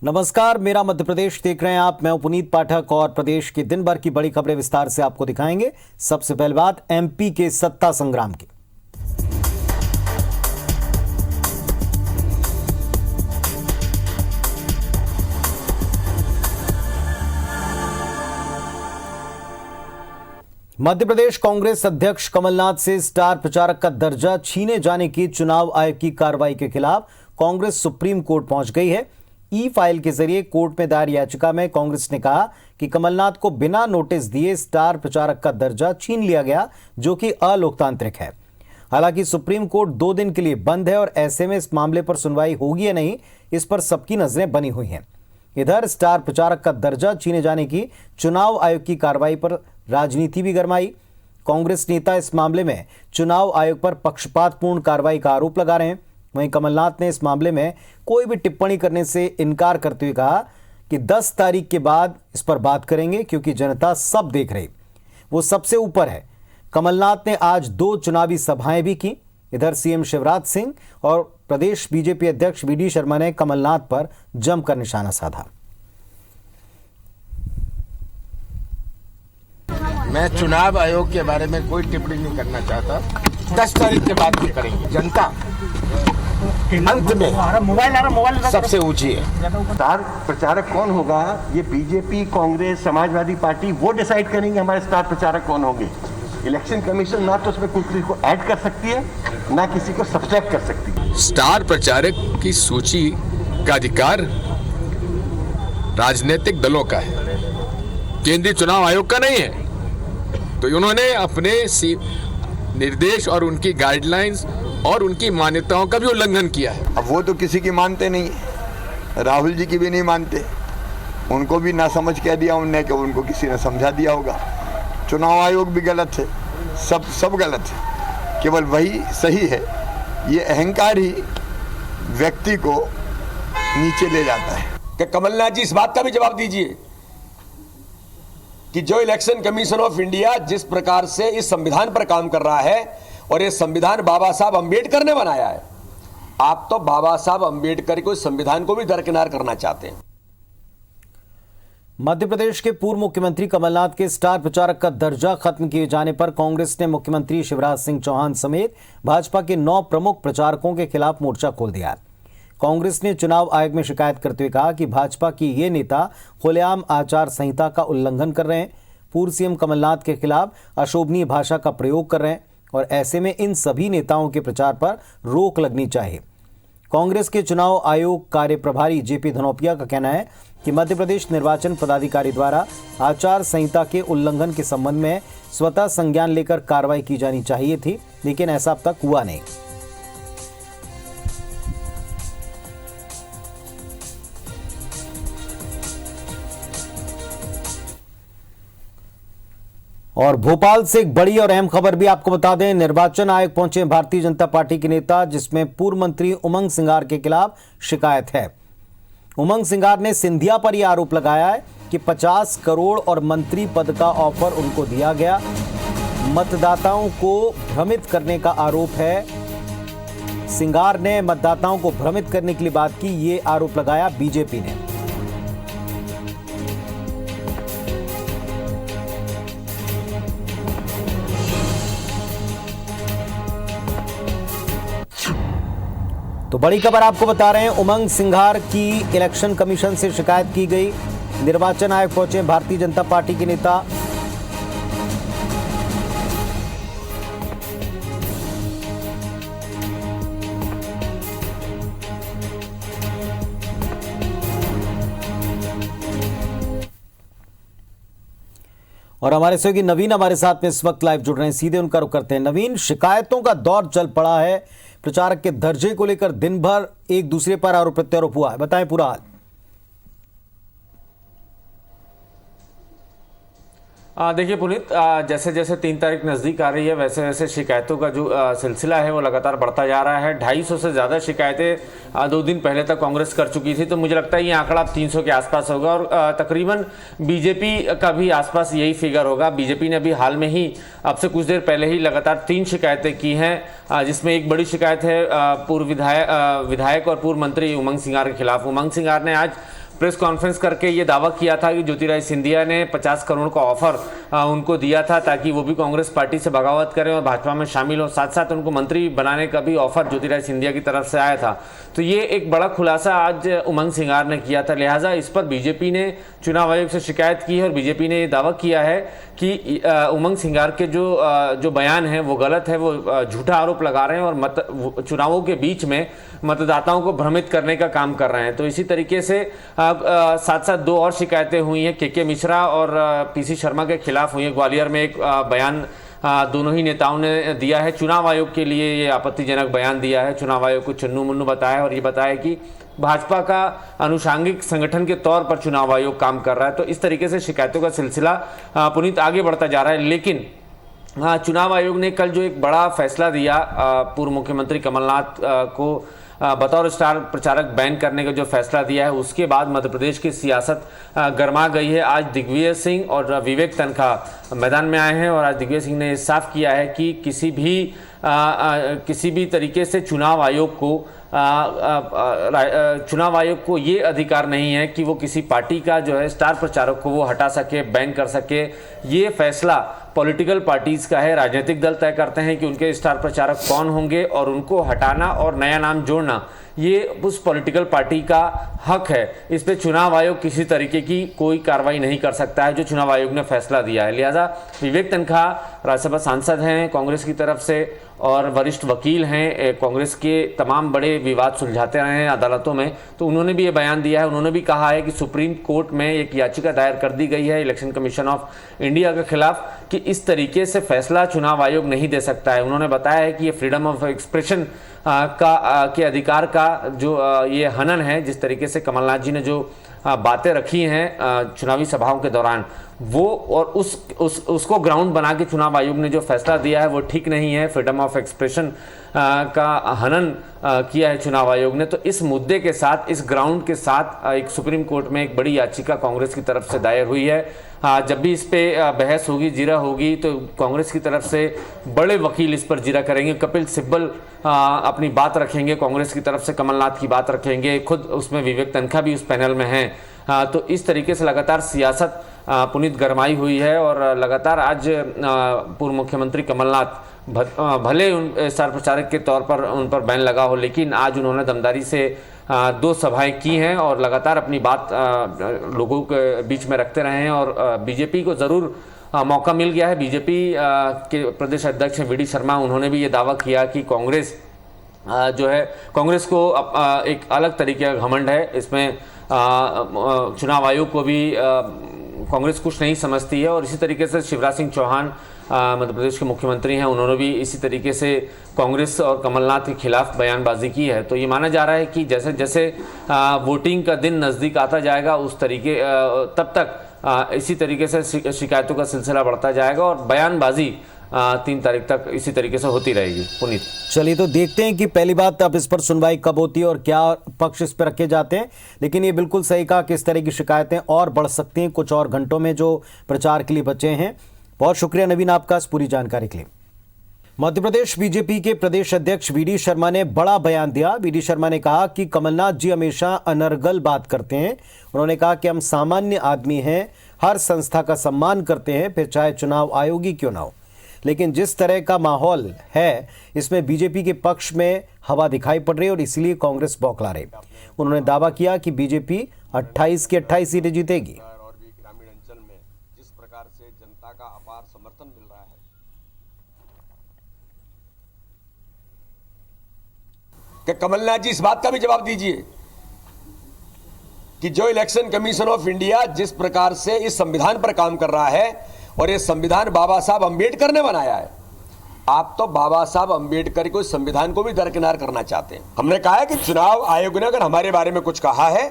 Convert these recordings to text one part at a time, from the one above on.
नमस्कार, मेरा मध्य प्रदेश देख रहे हैं आप। मैं हूं पुनीत पाठक और प्रदेश की दिन भर की बड़ी खबरें विस्तार से आपको दिखाएंगे। सबसे पहले बात एमपी के सत्ता संग्राम की। मध्य प्रदेश कांग्रेस अध्यक्ष कमलनाथ से स्टार प्रचारक का दर्जा छीने जाने की चुनाव आयोग की कार्रवाई के खिलाफ कांग्रेस सुप्रीम कोर्ट पहुंच गई है। ई फाइल के जरिए कोर्ट में दायर याचिका में कांग्रेस ने कहा कि कमलनाथ को बिना नोटिस दिए स्टार प्रचारक का दर्जा छीन लिया गया, जो कि अलोकतांत्रिक है। हालांकि सुप्रीम कोर्ट 2 दिन के लिए बंद है और ऐसे में इस मामले पर सुनवाई होगी या नहीं, इस पर सबकी नजरें बनी हुई हैं। इधर स्टार प्रचारक का दर्जा छीने जाने की चुनाव आयोग की कार्रवाई पर राजनीति भी गरमाई। कांग्रेस नेता इस मामले में चुनाव आयोग पर पक्षपातपूर्ण कार्रवाई का आरोप लगा रहे हैं। वहीं कमलनाथ ने इस मामले में कोई भी टिप्पणी करने से इनकार करते हुए कहा कि 10 तारीख के बाद इस पर बात करेंगे, क्योंकि जनता सब देख रही, वो सबसे ऊपर है। कमलनाथ ने आज 2 चुनावी सभाएं भी की। इधर सीएम शिवराज सिंह और प्रदेश बीजेपी अध्यक्ष वीडी शर्मा ने कमलनाथ पर जमकर निशाना साधा। मैं चुनाव आयोग के बारे में कोई टिप्पणी नहीं करना चाहता। 10 तारीख के बाद भी करेंगे। जनता अंत में मोबाइल सबसे ऊंची है। स्टार प्रचारक कौन होगा, ये बीजेपी, कांग्रेस, समाजवादी पार्टी वो डिसाइड करेंगे हमारे स्टार प्रचारक कौन होंगे। इलेक्शन कमीशन ना तो उसमें किसी को ऐड कर सकती है, ना किसी को सब्सट्रैक्ट कर सकती है। स्टार प्रचारक की सूची का अधिकार राजनीतिक दलों का है, केंद्रीय चुनाव आयोग का नहीं है। तो उन्होंने अपने निर्देश और उनकी गाइडलाइंस और उनकी मान्यताओं का भी उल्लंघन किया है। अब वो तो किसी की मानते नहीं है, राहुल जी की भी नहीं मानते। उनको भी ना समझ कह दिया उनने कि उनको किसी ने समझा दिया होगा। चुनाव आयोग भी गलत है, सब गलत है, केवल वही सही है। ये अहंकार ही व्यक्ति को नीचे ले जाता है। कि कमलनाथ जी इस बात का भी जवाब दीजिए कि जो इलेक्शन कमीशन ऑफ इंडिया जिस प्रकार से इस संविधान पर काम कर रहा है, और ये संविधान बाबा साहब अंबेडकर ने बनाया है, आप तो बाबा साहब अंबेडकर को इस संविधान को भी दरकिनार करना चाहते हैं। मध्य प्रदेश के पूर्व मुख्यमंत्री कमलनाथ के स्टार प्रचारक का दर्जा खत्म किए जाने पर कांग्रेस ने मुख्यमंत्री शिवराज सिंह चौहान समेत भाजपा के 9 प्रमुख प्रचारकों के खिलाफ मोर्चा खोल दिया। कांग्रेस ने चुनाव आयोग में शिकायत करते हुए कहा कि भाजपा की ये नेता खुलेआम आचार संहिता का उल्लंघन कर रहे हैं, पूर्व सीएम कमलनाथ के खिलाफ अशोभनीय भाषा का प्रयोग कर रहे हैं और ऐसे में इन सभी नेताओं के प्रचार पर रोक लगनी चाहिए। कांग्रेस के चुनाव आयोग कार्य प्रभारी जेपी धनोपिया का कहना है कि मध्य प्रदेश निर्वाचन पदाधिकारी द्वारा आचार संहिता के उल्लंघन के संबंध में स्वतः संज्ञान लेकर कार्रवाई की जानी चाहिए थी, लेकिन ऐसा अब तक हुआ नहीं। और भोपाल से एक बड़ी और अहम खबर भी आपको बता दें। निर्वाचन आयोग पहुंचे भारतीय जनता पार्टी के नेता, जिसमें पूर्व मंत्री उमंग सिंगार के खिलाफ शिकायत है। उमंग सिंगार ने सिंधिया पर यह आरोप लगाया है कि 50 करोड़ और मंत्री पद का ऑफर उनको दिया गया। मतदाताओं को भ्रमित करने का आरोप है। सिंगार ने मतदाताओं को भ्रमित करने के लिए बात की, ये आरोप लगाया बीजेपी ने। तो बड़ी खबर आपको बता रहे हैं, उमंग सिंघार की इलेक्शन कमीशन से शिकायत की गई। निर्वाचन आयोग पहुंचे भारतीय जनता पार्टी के नेता। और हमारे सहयोगी नवीन हमारे साथ में इस वक्त लाइव जुड़ रहे हैं, सीधे उनका रुख करते हैं। नवीन, शिकायतों का दौर चल पड़ा है, प्रचारक के दर्जे को लेकर दिन भर एक दूसरे पर आरोप प्रत्यारोप हुआ है, बताएं पूरा हाल। देखिए पुनीत, जैसे जैसे 3 तारीख नज़दीक आ रही है, वैसे वैसे शिकायतों का जो सिलसिला है वो लगातार बढ़ता जा रहा है। 250 से ज़्यादा शिकायतें 2 दिन पहले तक कांग्रेस कर चुकी थी, तो मुझे लगता है ये आंकड़ा 300 के आसपास होगा और तकरीबन बीजेपी का भी आसपास यही फिगर होगा। बीजेपी ने अभी हाल में ही, अब से कुछ देर पहले ही लगातार 3 शिकायतें की हैं, जिसमें एक बड़ी शिकायत है पूर्व विधायक और पूर्व मंत्री उमंग सिंगार के खिलाफ। उमंग सिंगार ने आज प्रेस कॉन्फ्रेंस करके ये दावा किया था कि ज्योतिरादित्य सिंधिया ने 50 करोड़ का ऑफर उनको दिया था ताकि वो भी कांग्रेस पार्टी से बगावत करें और भाजपा में शामिल हो। साथ साथ उनको मंत्री बनाने का भी ऑफर ज्योतिरादित्य सिंधिया की तरफ से आया था। तो ये एक बड़ा खुलासा आज उमंग सिंगार ने किया था। लिहाजा इस पर बीजेपी ने चुनाव आयोग से शिकायत की है और बीजेपी ने ये दावा किया है कि उमंग सिंगार के जो बयान है वो गलत है, वो झूठा आरोप लगा रहे हैं और चुनावों के बीच में मतदाताओं को भ्रमित करने का काम कर रहे हैं। तो इसी तरीके से साथ साथ दो और शिकायतें हुई हैं, के मिश्रा और पीसी शर्मा के खिलाफ हुई है। ग्वालियर में एक बयान दोनों ही नेताओं ने दिया है। चुनाव आयोग के लिए ये आपत्तिजनक बयान दिया है, चुनाव आयोग को चुन्नू मुन्नू बताया और ये बताया कि भाजपा का अनुषांगिक संगठन के तौर पर चुनाव आयोग काम कर रहा है। तो इस तरीके से शिकायतों का सिलसिला पुनीत आगे बढ़ता जा रहा है। लेकिन चुनाव आयोग ने कल जो एक बड़ा फैसला दिया पूर्व मुख्यमंत्री कमलनाथ को बतौर स्टार प्रचारक बैन करने का जो फैसला दिया है, उसके बाद मध्य प्रदेश की सियासत गर्मा गई है। आज दिग्विजय सिंह और विवेक तनखा मैदान में आए हैं और आज दिग्विजय सिंह ने साफ किया है कि किसी भी तरीके से चुनाव आयोग को ये अधिकार नहीं है कि वो किसी पार्टी का जो है स्टार प्रचारक को वो हटा सके, बैन कर सके। ये फैसला पॉलिटिकल पार्टीज का है। राजनीतिक दल तय करते हैं कि उनके स्टार प्रचारक कौन होंगे और उनको हटाना और नया नाम जोड़ना ये उस पॉलिटिकल पार्टी का हक है। इस पे चुनाव आयोग किसी तरीके की कोई कार्रवाई नहीं कर सकता है, जो चुनाव आयोग ने फैसला दिया है। लिहाजा विवेक तनखा राज्यसभा सांसद हैं कांग्रेस की तरफ से और वरिष्ठ वकील हैं, कांग्रेस के तमाम बड़े विवाद सुलझाते रहे हैं अदालतों में। तो उन्होंने भी ये बयान दिया है। उन्होंने भी कहा है कि सुप्रीम कोर्ट में एक याचिका दायर कर दी गई है इलेक्शन कमीशन ऑफ इंडिया के खिलाफ कि इस तरीके से फैसला चुनाव आयोग नहीं दे सकता है। उन्होंने बताया है कि ये फ्रीडम ऑफ एक्सप्रेशन के अधिकार का जो ये हनन है, जिस तरीके से कमलनाथ जी ने जो बातें रखी हैं चुनावी सभाओं के दौरान, वो और उसको ग्राउंड बना के चुनाव आयोग ने जो फैसला दिया है वो ठीक नहीं है। फ्रीडम ऑफ एक्सप्रेशन का हनन किया है चुनाव आयोग ने। तो इस मुद्दे के साथ, इस ग्राउंड के साथ एक सुप्रीम कोर्ट में एक बड़ी याचिका कांग्रेस की तरफ से दायर हुई है। जब भी इस पे बहस होगी, जिरा होगी, तो कांग्रेस की तरफ से बड़े वकील इस पर जिरा करेंगे। कपिल सिब्बल अपनी बात रखेंगे, कांग्रेस की तरफ से कमलनाथ की बात रखेंगे, खुद उसमें विवेक तनखा भी उस पैनल में हैं। तो इस तरीके से लगातार सियासत पुनीत गरमाई हुई है और लगातार आज पूर्व मुख्यमंत्री कमलनाथ भले उन स्टार प्रचारक के तौर पर उन पर बैन लगा हो, लेकिन आज उन्होंने दमदारी से दो सभाएं की हैं और लगातार अपनी बात लोगों के बीच में रखते रहे हैं। और बीजेपी को ज़रूर मौका मिल गया है। बीजेपी के प्रदेश अध्यक्ष वी डी शर्मा, उन्होंने भी ये दावा किया कि कांग्रेस जो है, कांग्रेस को एक अलग तरीके का घमंड है। इसमें चुनाव आयोग को भी कांग्रेस कुछ नहीं समझती है। और इसी तरीके से शिवराज सिंह चौहान मध्य प्रदेश के मुख्यमंत्री हैं, उन्होंने भी इसी तरीके से कांग्रेस और कमलनाथ के खिलाफ बयानबाजी की है। तो ये माना जा रहा है कि जैसे जैसे वोटिंग का दिन नज़दीक आता जाएगा उस तरीके तब तक इसी तरीके से शिकायतों का सिलसिला बढ़ता जाएगा और बयानबाजी 3 तारीख तक इसी तरीके से होती रहेगी। पुनीत, चलिए तो देखते हैं कि पहली बात अब इस पर सुनवाई कब होती है और क्या पक्ष इस पर रखे जाते हैं। लेकिन ये बिल्कुल सही कहा कि इस तरह की शिकायतें और बढ़ सकती हैं कुछ और घंटों में जो प्रचार के लिए बचे हैं। बहुत शुक्रिया नवीन आपका इस पूरी जानकारी के लिए। मध्य प्रदेश बीजेपी के प्रदेश अध्यक्ष वी डी शर्मा ने बड़ा बयान दिया। वी डी शर्मा ने कहा कि कमलनाथ जी हमेशा अनर्गल बात करते हैं। उन्होंने कहा कि हम सामान्य आदमी हैं, हर संस्था का सम्मान करते हैं, फिर चाहे चुनाव आयोग ही क्यों ना हो। लेकिन जिस तरह का माहौल है इसमें बीजेपी के पक्ष में हवा दिखाई पड़ रही है और इसलिए कांग्रेस बौखला रही। उन्होंने दावा किया कि बीजेपी 28 की 28 सीटें जीतेगी। और भी ग्रामीण अंचल में जिस प्रकार से जनता का अपार समर्थन मिल रहा है कि कमलनाथ जी इस बात का भी जवाब दीजिए कि जो इलेक्शन कमीशन ऑफ इंडिया जिस प्रकार से इस संविधान पर काम कर रहा है और ये संविधान बाबा साहब अंबेडकर ने बनाया है, आप तो बाबा साहब अंबेडकर को संविधान को भी दरकिनार करना चाहते हैं। हमने कहा है कि चुनाव आयोग ने अगर हमारे बारे में कुछ कहा है,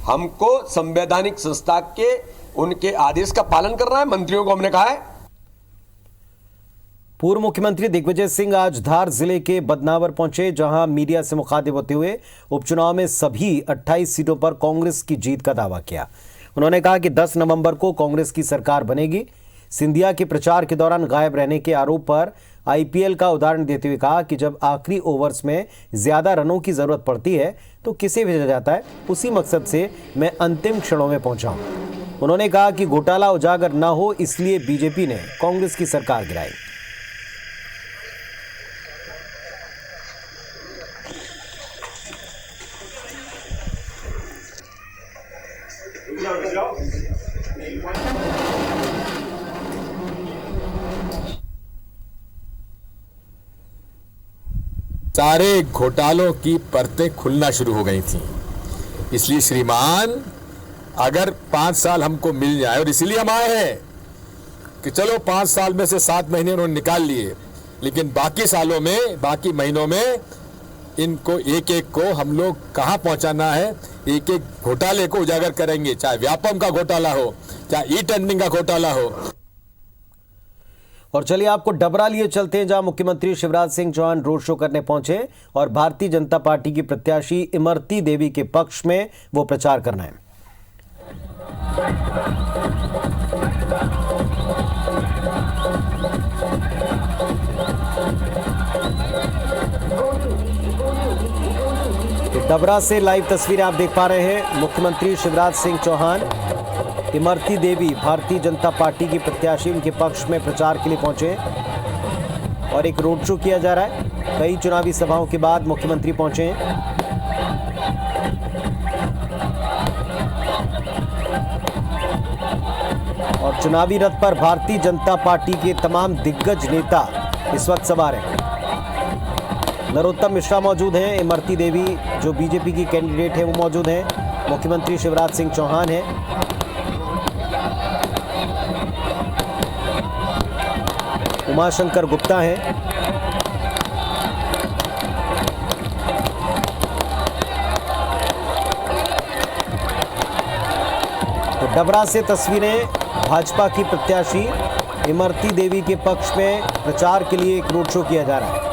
हमको संवैधानिक संस्था के उनके आदेश का पालन करना है। मंत्रियों को हमने कहा है। पूर्व मुख्यमंत्री दिग्विजय सिंह आज धार जिले के बदनावर पहुंचे, जहां मीडिया से मुखातिब होते हुए उपचुनाव में सभी 28 सीटों पर कांग्रेस की जीत का दावा किया। उन्होंने कहा कि 10 नवंबर को कांग्रेस की सरकार बनेगी। सिंधिया के प्रचार के दौरान गायब रहने के आरोप पर आईपीएल का उदाहरण देते हुए कहा कि जब आखिरी ओवर्स में ज्यादा रनों की जरूरत पड़ती है तो किसे भेजा जाता है, उसी मकसद से मैं अंतिम क्षणों में पहुंचा हूं। उन्होंने कहा कि घोटाला उजागर न हो इसलिए बीजेपी ने कांग्रेस की सरकार गिराई। सारे घोटालों की परतें खुलना शुरू हो गई थी। इसलिए श्रीमान, अगर 5 साल हमको मिल जाए, और इसीलिए हम आए हैं कि चलो 5 साल में से 7 महीने उन्होंने निकाल लिए, लेकिन बाकी सालों में, बाकी महीनों में इनको एक एक को हम लोग कहां पहुंचाना है, एक एक घोटाले को उजागर करेंगे, चाहे व्यापम का घोटाला हो, चाहे ई टेंडरिंग का घोटाला हो। और चलिए आपको डबरा लिए चलते हैं, जहां मुख्यमंत्री शिवराज सिंह चौहान रोड शो करने पहुंचे और भारतीय जनता पार्टी की प्रत्याशी इमरती देवी के पक्ष में वो प्रचार करना है। तो डबरा से लाइव तस्वीरें आप देख पा रहे हैं। मुख्यमंत्री शिवराज सिंह चौहान इमरती देवी भारतीय जनता पार्टी की प्रत्याशी, उनके पक्ष में प्रचार के लिए पहुंचे और एक रोड शो किया जा रहा है। कई चुनावी सभाओं के बाद मुख्यमंत्री पहुंचे हैं। और चुनावी रथ पर भारतीय जनता पार्टी के तमाम दिग्गज नेता इस वक्त सवार हैं। नरोत्तम मिश्रा मौजूद हैं, इमरती देवी जो बीजेपी की कैंडिडेट है वो मौजूद हैं, मुख्यमंत्री शिवराज सिंह चौहान हैं, उमाशंकर गुप्ता हैं, तो डबरा से तस्वीरें भाजपा की प्रत्याशी इमरती देवी के पक्ष में प्रचार के लिए एक रोड शो किया जा रहा है।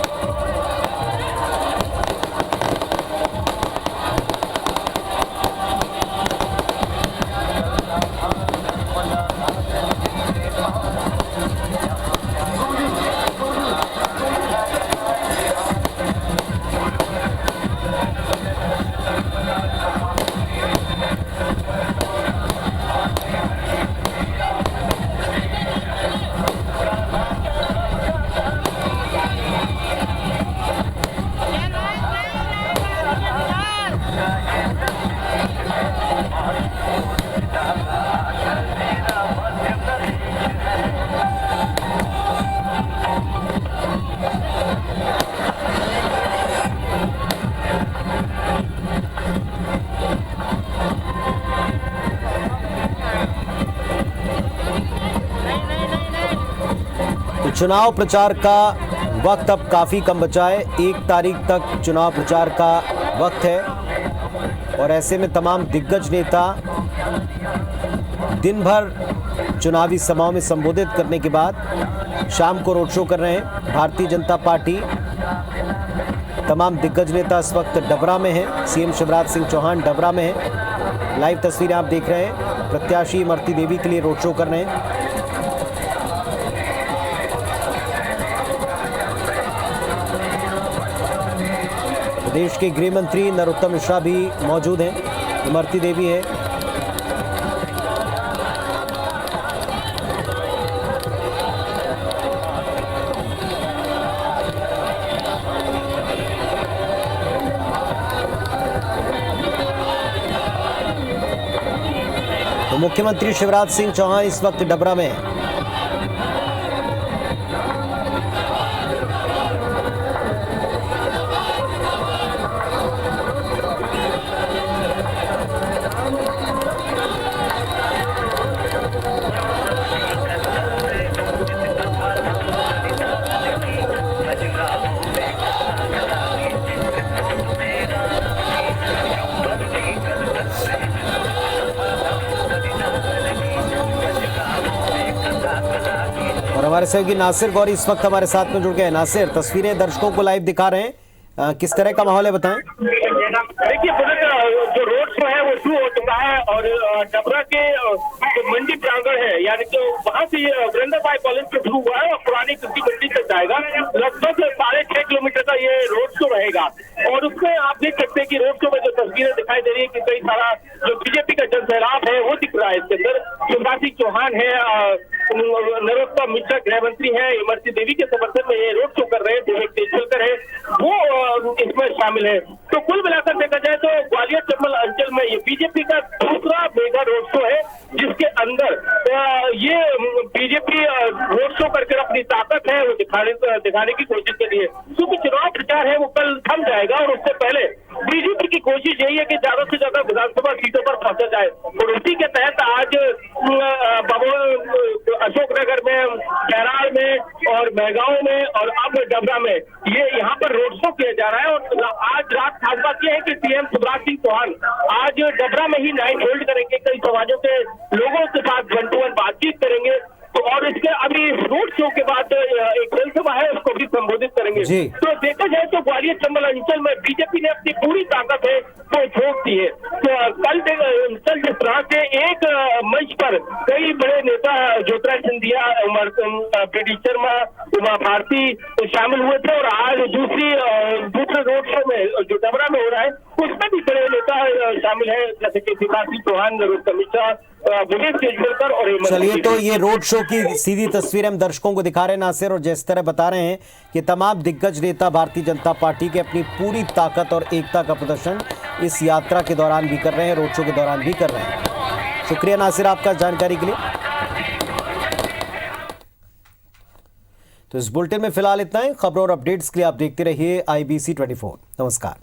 चुनाव प्रचार का वक्त अब काफ़ी कम बचा है। 1 तारीख तक चुनाव प्रचार का वक्त है और ऐसे में तमाम दिग्गज नेता दिन भर चुनावी सभाओं में संबोधित करने के बाद शाम को रोड शो कर रहे हैं। भारतीय जनता पार्टी तमाम दिग्गज नेता इस वक्त डबरा में हैं। सीएम शिवराज सिंह चौहान डबरा में हैं। लाइव तस्वीरें आप देख रहे हैं। प्रत्याशी इमरती देवी के लिए रोड शो कर रहे हैं। प्रदेश के गृह मंत्री नरोत्तम मिश्रा भी मौजूद हैं। इमरती देवी है। तो मुख्यमंत्री शिवराज सिंह चौहान इस वक्त डबरा में है। और हमारे सहयोगी नासिर गौरी इस वक्त हमारे साथ में जुड़ गए हैं। नासिर, तस्वीरें दर्शकों को लाइव दिखा रहे हैं, किस तरह का माहौल है बताएं। देखिए जो रोड शो है वो शुरू हो चुका है और डबरा के जो मंडी प्रांगण है यानी कि वहां से वीरेंद्र भाई कॉलेज से शुरू हुआ है और पुरानी कृषि मंडी तक जाएगा। लगभग 6.5 किलोमीटर का ये रोड शो रहेगा और उसमें आप देख सकते हैं कि रोड शो में जो तस्वीरें दिखाई दे रही है कि कई सारा जो बीजेपी का जन सैलाब है वो दिख रहा है। इसके अंदर शिवराज सिंह चौहान है, नरोत्तम मिश्रा गृह मंत्री है, इमरती देवी के समर्थन में ये रोड शो कर रहे हैं, विवेक तेजवलकर है वो इसमें शामिल है। तो कुल मिलाकर देखा जाए तो ग्वालियर चंबल अंचल में ये बीजेपी का दूसरा मेगा रोड शो है जिसके अंदर ये बीजेपी रोड शो करके अपनी ताकत है वो दिखाने की कोशिश कर रही है। क्योंकि चुनाव प्रचार है वो कल थम जाएगा और उससे पहले बीजेपी की कोशिश यही है कि ज्यादा से ज्यादा विधानसभा सीटों पर पहुंचा जाए और उसी के तहत आज अशोकनगर में, कैराल में और मेहगांव में और अब डबरा में ये यहाँ पर रोड शो किया जा रहा है। और आज रात खास बात यह है कि सीएम शिवराज सिंह चौहान आज डबरा में ही नाइट होल्ड करेंगे, कई समाजों के लोगों के साथ 1-to-1 बातचीत करेंगे। तो और इसके अभी रोड शो के बाद एक जनसभा है उसको भी संबोधित करेंगे। तो देखा जाए तो ग्वालियर चंबल अंचल में बीजेपी ने अपनी पूरी ताकत है वो झोंक दी है। तो कल जिस तरह से एक मंच पर कई बड़े नेता ज्योतिराज सिंधिया, बीडी शर्मा, उमा भारती शामिल हुए थे और आज दूसरे रोड शो में जो डबरा में हो रहा है उसमें भी बड़े नेता शामिल है जैसे कि शिवराज सिंह चौहान, नरोत्तम मिश्रा, विवेक तेजवलकर और चलिए, तो ये रोड शो की सीधी तस्वीर हम दर्शकों को दिखा रहे हैं नासिर, और जिस तरह बता रहे हैं कि तमाम दिग्गज नेता भारतीय जनता पार्टी के अपनी पूरी ताकत और एकता का प्रदर्शन इस यात्रा के दौरान भी कर रहे हैं, रोड शो के दौरान भी कर रहे हैं। शुक्रिया नासिर आपका जानकारी के लिए। तो इस बुलेटिन में फिलहाल इतना ही। खबरों और अपडेट्स के लिए आप देखते रहिए IBC 24। नमस्कार।